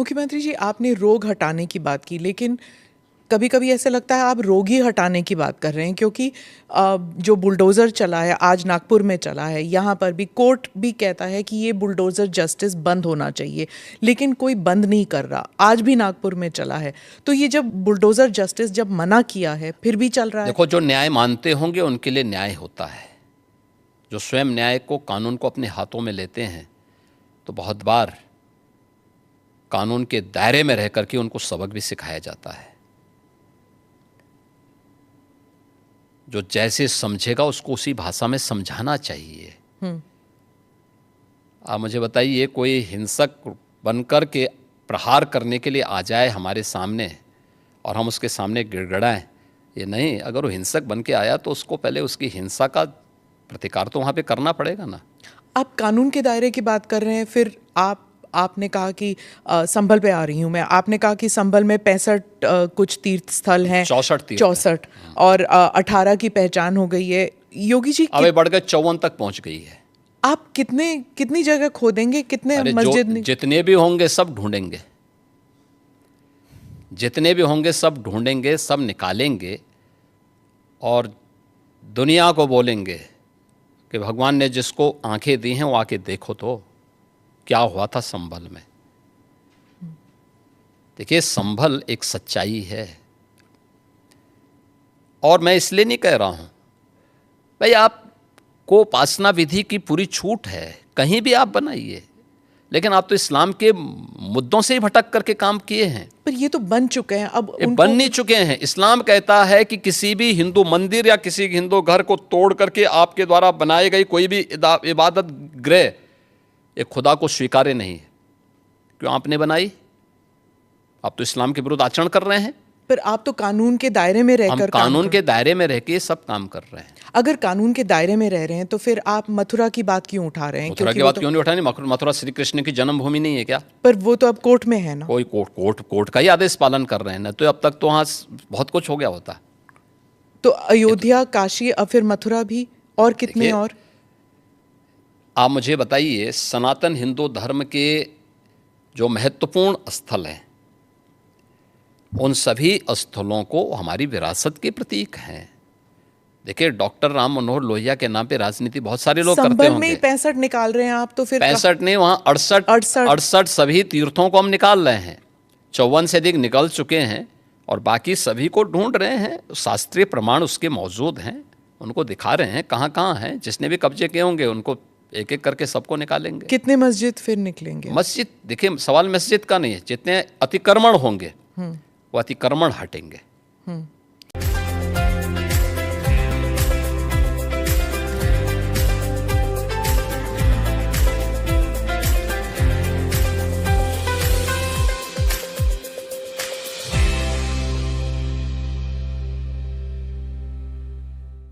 मुख्यमंत्री जी, आपने रोग हटाने की बात की, लेकिन कभी कभी ऐसा लगता है आप रोग ही हटाने की बात कर रहे हैं, क्योंकि जो बुलडोज़र चला है, आज नागपुर में चला है, यहाँ पर भी कोर्ट भी कहता है कि ये बुलडोज़र जस्टिस बंद होना चाहिए, लेकिन कोई बंद नहीं कर रहा। आज भी नागपुर में चला है, तो ये जब बुलडोज़र जस्टिस जब मना किया है फिर भी चल रहा है। देखो, जो न्याय मानते होंगे उनके लिए न्याय होता है। जो स्वयं न्याय को, कानून को अपने हाथों में लेते हैं, तो बहुत बार कानून के दायरे में रह करके उनको सबक भी सिखाया जाता है। जो जैसे समझेगा उसको उसी भाषा में समझाना चाहिए। आप मुझे बताइए, कोई हिंसक बनकर के प्रहार करने के लिए आ जाए हमारे सामने और हम उसके सामने गिड़गिड़ाएं? ये नहीं। अगर वो हिंसक बन के आया तो उसको पहले उसकी हिंसा का प्रतिकार तो वहाँ पे करना पड़ेगा ना। आप कानून के दायरे की बात कर रहे हैं, फिर आपने कहा कि संभल पे आ रही हूँ मैं, आपने कहा कि संभल में 65 कुछ तीर्थ स्थल हैं, 64 और 18 की पहचान हो गई है। योगी जी अब बढ़ गए 54 तक पहुंच गई है। आप कितनी जगह खोदेंगे, कितने मस्जिद? जितने भी होंगे सब ढूंढेंगे, जितने भी होंगे सब ढूंढेंगे, सब निकालेंगे और दुनिया को बोलेंगे कि भगवान ने जिसको आंखें दी हैं वो आके देखो तो क्या हुआ था संभल में। देखिए, संभल एक सच्चाई है, और मैं इसलिए नहीं कह रहा हूं भाई आपको उपासना विधि की पूरी छूट है, कहीं भी आप बनाइए, लेकिन आप तो इस्लाम के मुद्दों से ही भटक करके काम किए हैं। पर ये तो बन चुके हैं, अब बन नहीं चुके हैं। इस्लाम कहता है कि किसी भी हिंदू मंदिर या किसी हिंदू घर को तोड़ करके आपके द्वारा बनाए गई कोई भी इबादत गृह एक खुदा को स्वीकार्य नहीं है। क्यों आपने बनाई? आप तो इस्लाम के विरुद्ध आचरण कर रहे हैं। पर आप तो कानून के दायरे में रहकर, हम कानून के दायरे में रह के सब काम कर रहे हैं। अगर कानून के दायरे में रह रहे हैं तो फिर आप मथुरा की बात क्यों उठा रहे हैं? मथुरा की बात क्यों नहीं उठानी? मथुरा श्री कृष्ण की जन्मभूमि नहीं है क्या? पर वो तो अब कोर्ट में है ना। कोई कोर्ट का ही आदेश पालन कर रहे हैं ना, तो अब तक तो वहाँ बहुत कुछ हो गया होता। तो अयोध्या, काशी, अब फिर मथुरा भी, और कितने? और आप मुझे बताइए, सनातन हिंदू धर्म के जो महत्वपूर्ण स्थल हैं उन सभी स्थलों को हमारी विरासत के प्रतीक हैं। देखिए, डॉक्टर राम मनोहर लोहिया के नाम पे राजनीति बहुत सारे लोग करते होंगे। में ही 65 निकाल रहे हैं आप, तो फिर 65 नहीं, वहाँ 68 सभी तीर्थों को हम निकाल रहे हैं। 54 से अधिक निकल चुके हैं और बाकी सभी को ढूंढ रहे हैं। शास्त्रीय प्रमाण उसके मौजूद हैं, उनको दिखा रहे हैं कहाँ कहाँ हैं। जिसने भी कब्जे किए होंगे उनको एक एक करके सबको निकालेंगे। कितने मस्जिद फिर निकलेंगे? मस्जिद, देखिए, सवाल मस्जिद का नहीं है, जितने अतिक्रमण होंगे वो अतिक्रमण हटेंगे।